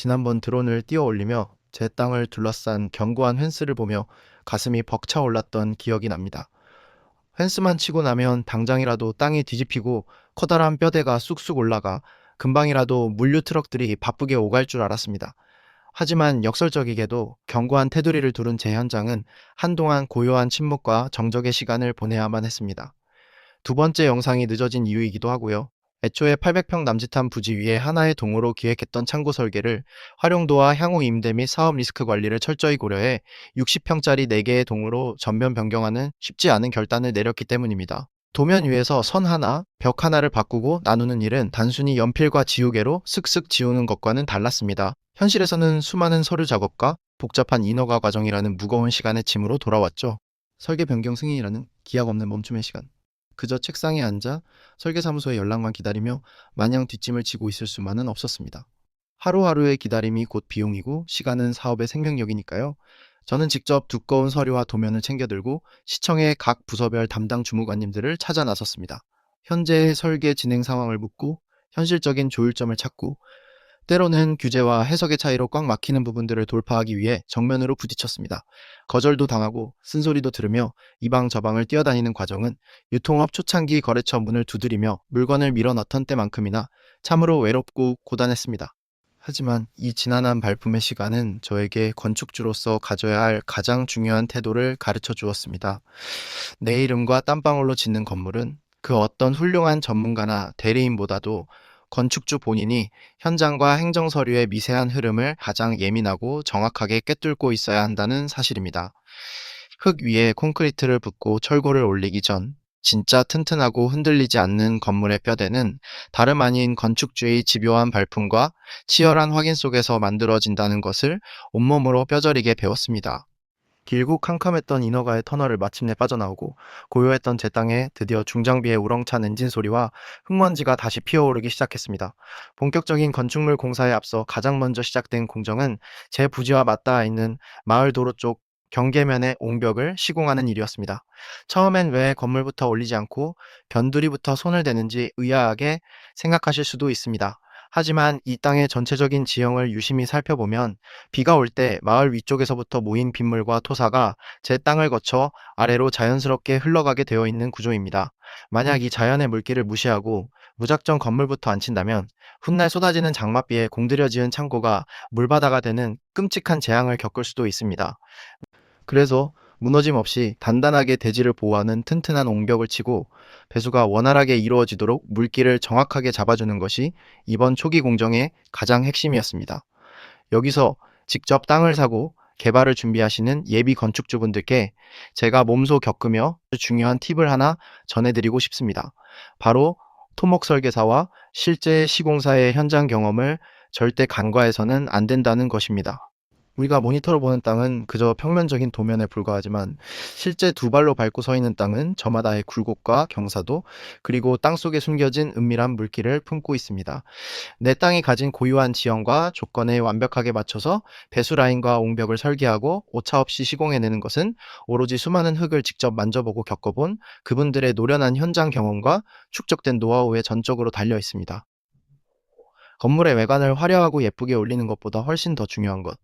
지난번 드론을 띄워 올리며 제 땅을 둘러싼 견고한 펜스를 보며 가슴이 벅차 올랐던 기억이 납니다. 펜스만 치고 나면 당장이라도 땅이 뒤집히고 커다란 뼈대가 쑥쑥 올라가 금방이라도 물류 트럭들이 바쁘게 오갈 줄 알았습니다. 하지만 역설적이게도 견고한 테두리를 두른 제 현장은 한동안 고요한 침묵과 정적의 시간을 보내야만 했습니다. 두 번째 영상이 늦어진 이유이기도 하고요. 애초에 800평 남짓한 부지 위에 하나의 동으로 기획했던 창고 설계를 활용도와 향후 임대 및 사업 리스크 관리를 철저히 고려해 60평짜리 4개의 동으로 전면 변경하는 쉽지 않은 결단을 내렸기 때문입니다. 도면 위에서 선 하나, 벽 하나를 바꾸고 나누는 일은 단순히 연필과 지우개로 슥슥 지우는 것과는 달랐습니다. 현실에서는 수많은 서류 작업과 복잡한 인허가 과정이라는 무거운 시간의 짐으로 돌아왔죠. 설계 변경 승인이라는 기약 없는 멈춤의 시간. 그저 책상에 앉아 설계사무소의 연락만 기다리며 마냥 뒷짐을 지고 있을 수만은 없었습니다. 하루하루의 기다림이 곧 비용이고 시간은 사업의 생명력이니까요. 저는 직접 두꺼운 서류와 도면을 챙겨들고 시청의 각 부서별 담당 주무관님들을 찾아 나섰습니다. 현재의 설계 진행 상황을 묻고 현실적인 조율점을 찾고 때로는 규제와 해석의 차이로 꽉 막히는 부분들을 돌파하기 위해 정면으로 부딪혔습니다. 거절도 당하고 쓴소리도 들으며 이방 저방을 뛰어다니는 과정은 유통업 초창기 거래처 문을 두드리며 물건을 밀어 넣던 때만큼이나 참으로 외롭고 고단했습니다. 하지만 이 지난한 발품의 시간은 저에게 건축주로서 가져야 할 가장 중요한 태도를 가르쳐 주었습니다. 내 이름과 땀방울로 짓는 건물은 그 어떤 훌륭한 전문가나 대리인보다도 건축주 본인이 현장과 행정서류의 미세한 흐름을 가장 예민하고 정확하게 꿰뚫고 있어야 한다는 사실입니다. 흙 위에 콘크리트를 붓고 철골을 올리기 전 진짜 튼튼하고 흔들리지 않는 건물의 뼈대는 다름 아닌 건축주의 집요한 발품과 치열한 확인 속에서 만들어진다는 것을 온몸으로 뼈저리게 배웠습니다. 길고 캄캄했던 인허가의 터널을 마침내 빠져나오고 고요했던 제 땅에 드디어 중장비의 우렁찬 엔진 소리와 흙먼지가 다시 피어오르기 시작했습니다. 본격적인 건축물 공사에 앞서 가장 먼저 시작된 공정은 제 부지와 맞닿아 있는 마을 도로 쪽 경계면의 옹벽을 시공하는 일이었습니다. 처음엔 왜 건물부터 올리지 않고 변두리부터 손을 대는지 의아하게 생각하실 수도 있습니다. 하지만 이 땅의 전체적인 지형을 유심히 살펴보면 비가 올 때 마을 위쪽에서부터 모인 빗물과 토사가 제 땅을 거쳐 아래로 자연스럽게 흘러가게 되어 있는 구조입니다. 만약 이 자연의 물길을 무시하고 무작정 건물부터 안 친다면 훗날 쏟아지는 장맛비에 공들여 지은 창고가 물바다가 되는 끔찍한 재앙을 겪을 수도 있습니다. 그래서 무너짐 없이 단단하게 대지를 보호하는 튼튼한 옹벽을 치고 배수가 원활하게 이루어지도록 물길을 정확하게 잡아주는 것이 이번 초기 공정의 가장 핵심이었습니다. 여기서 직접 땅을 사고 개발을 준비하시는 예비 건축주분들께 제가 몸소 겪으며 중요한 팁을 하나 전해드리고 싶습니다. 바로 토목 설계사와 실제 시공사의 현장 경험을 절대 간과해서는 안 된다는 것입니다. 우리가 모니터로 보는 땅은 그저 평면적인 도면에 불과하지만 실제 두 발로 밟고 서 있는 땅은 저마다의 굴곡과 경사도 그리고 땅속에 숨겨진 은밀한 물길을 품고 있습니다. 내 땅이 가진 고유한 지형과 조건에 완벽하게 맞춰서 배수 라인과 옹벽을 설계하고 오차없이 시공해내는 것은 오로지 수많은 흙을 직접 만져보고 겪어본 그분들의 노련한 현장 경험과 축적된 노하우에 전적으로 달려 있습니다. 건물의 외관을 화려하고 예쁘게 올리는 것보다 훨씬 더 중요한 것.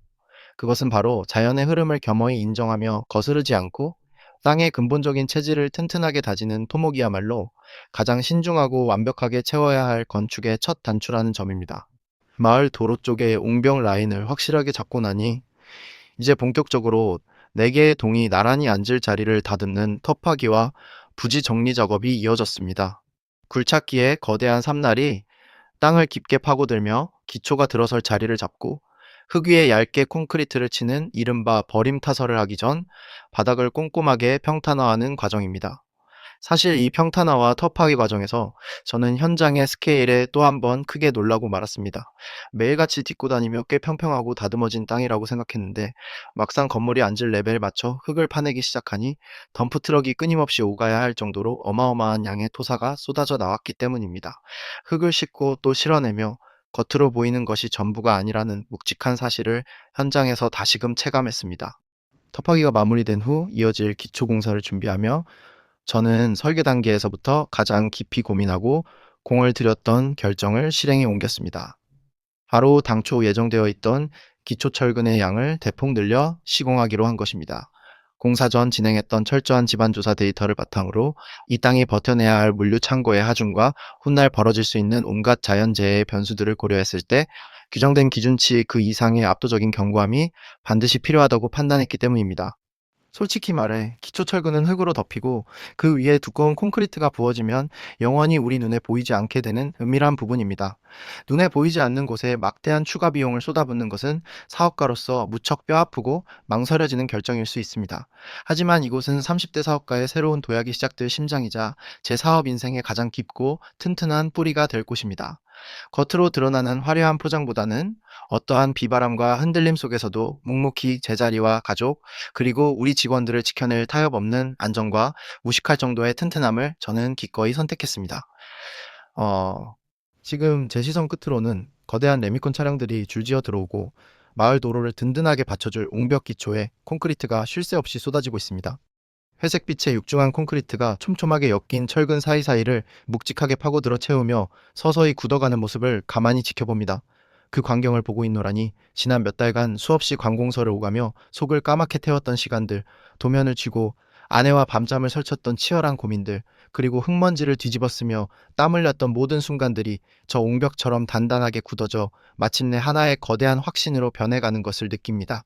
그것은 바로 자연의 흐름을 겸허히 인정하며 거스르지 않고 땅의 근본적인 체질을 튼튼하게 다지는 토목이야말로 가장 신중하고 완벽하게 채워야 할 건축의 첫 단추라는 점입니다. 마을 도로 쪽의 옹벽 라인을 확실하게 잡고 나니 이제 본격적으로 4개의 동이 나란히 앉을 자리를 다듬는 터파기와 부지 정리 작업이 이어졌습니다. 굴착기의 거대한 삼날이 땅을 깊게 파고들며 기초가 들어설 자리를 잡고 흙 위에 얇게 콘크리트를 치는 이른바 버림 타설을 하기 전 바닥을 꼼꼼하게 평탄화하는 과정입니다. 사실 이 평탄화와 터프하기 과정에서 저는 현장의 스케일에 또 한 번 크게 놀라고 말았습니다. 매일같이 딛고 다니며 꽤 평평하고 다듬어진 땅이라고 생각했는데 막상 건물이 앉을 레벨에 맞춰 흙을 파내기 시작하니 덤프트럭이 끊임없이 오가야 할 정도로 어마어마한 양의 토사가 쏟아져 나왔기 때문입니다. 흙을 싣고 또 실어내며 겉으로 보이는 것이 전부가 아니라는 묵직한 사실을 현장에서 다시금 체감했습니다. 터파기가 마무리된 후 이어질 기초 공사를 준비하며 저는 설계 단계에서부터 가장 깊이 고민하고 공을 들였던 결정을 실행에 옮겼습니다. 바로 당초 예정되어 있던 기초철근의 양을 대폭 늘려 시공하기로 한 것입니다. 공사 전 진행했던 철저한 집안조사 데이터를 바탕으로 이 땅이 버텨내야 할 물류 창고의 하중과 훗날 벌어질 수 있는 온갖 자연재해의 변수들을 고려했을 때 규정된 기준치 그 이상의 압도적인 견고함이 반드시 필요하다고 판단했기 때문입니다. 솔직히 말해 기초철근은 흙으로 덮이고 그 위에 두꺼운 콘크리트가 부어지면 영원히 우리 눈에 보이지 않게 되는 은밀한 부분입니다. 눈에 보이지 않는 곳에 막대한 추가 비용을 쏟아붓는 것은 사업가로서 무척 뼈아프고 망설여지는 결정일 수 있습니다. 하지만 이곳은 30대 사업가의 새로운 도약이 시작될 심장이자 제 사업 인생의 가장 깊고 튼튼한 뿌리가 될 곳입니다. 겉으로 드러나는 화려한 포장보다는 어떠한 비바람과 흔들림 속에서도 묵묵히 제자리와 가족, 그리고 우리 직원들을 지켜낼 타협 없는 안정과 무식할 정도의 튼튼함을 저는 기꺼이 선택했습니다. 어, 지금 제 시선 끝으로는 거대한 레미콘 차량들이 줄지어 들어오고 마을 도로를 든든하게 받쳐줄 옹벽 기초에 콘크리트가 쉴 새 없이 쏟아지고 있습니다. 회색빛의 육중한 콘크리트가 촘촘하게 엮인 철근 사이사이를 묵직하게 파고들어 채우며 서서히 굳어가는 모습을 가만히 지켜봅니다. 그 광경을 보고 있노라니 지난 몇 달간 수없이 관공서를 오가며 속을 까맣게 태웠던 시간들, 도면을 쥐고 아내와 밤잠을 설쳤던 치열한 고민들, 그리고 흙먼지를 뒤집어쓰며 땀 흘렸던 모든 순간들이 저 옹벽처럼 단단하게 굳어져 마침내 하나의 거대한 확신으로 변해가는 것을 느낍니다.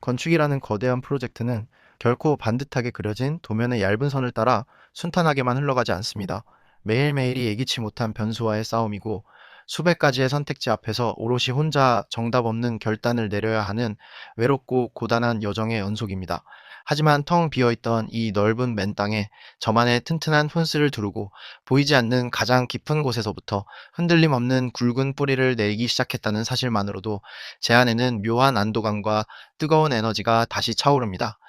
건축이라는 거대한 프로젝트는 결코 반듯하게 그려진 도면의 얇은 선을 따라 순탄하게만 흘러가지 않습니다. 매일매일이 예기치 못한 변수와의 싸움이고 수백 가지의 선택지 앞에서 오롯이 혼자 정답 없는 결단을 내려야 하는 외롭고 고단한 여정의 연속입니다. 하지만 텅 비어있던 이 넓은 맨 땅에 저만의 튼튼한 훈스를 두르고 보이지 않는 가장 깊은 곳에서부터 흔들림 없는 굵은 뿌리를 내리기 시작했다는 사실만으로도 제 안에는 묘한 안도감과 뜨거운 에너지가 다시 차오릅니다.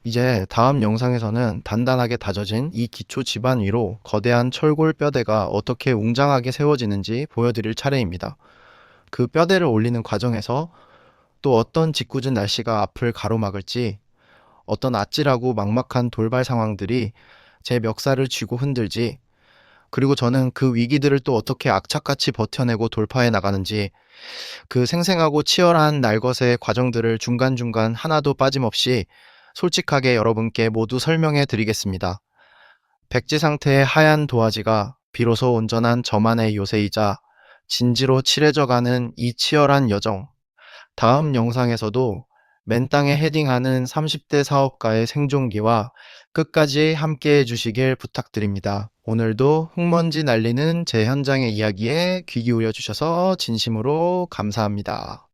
이제 다음 영상에서는 단단하게 다져진 이 기초 지반 위로 거대한 철골 뼈대가 어떻게 웅장하게 세워지는지 보여드릴 차례입니다. 그 뼈대를 올리는 과정에서 또 어떤 짓궂은 날씨가 앞을 가로막을지, 어떤 아찔하고 막막한 돌발 상황들이 제 멱살을 쥐고 흔들지, 그리고 저는 그 위기들을 또 어떻게 악착같이 버텨내고 돌파해 나가는지, 그 생생하고 치열한 날것의 과정들을 중간중간 하나도 빠짐없이 솔직하게 여러분께 모두 설명해 드리겠습니다. 백지 상태의 하얀 도화지가 비로소 온전한 저만의 요새이자 진지로 칠해져가는 이 치열한 여정. 다음 영상에서도 맨 땅에 헤딩하는 30대 사업가의 생존기와 끝까지 함께 해주시길 부탁드립니다. 오늘도 흙먼지 날리는 제 현장의 이야기에 귀 기울여 주셔서 진심으로 감사합니다.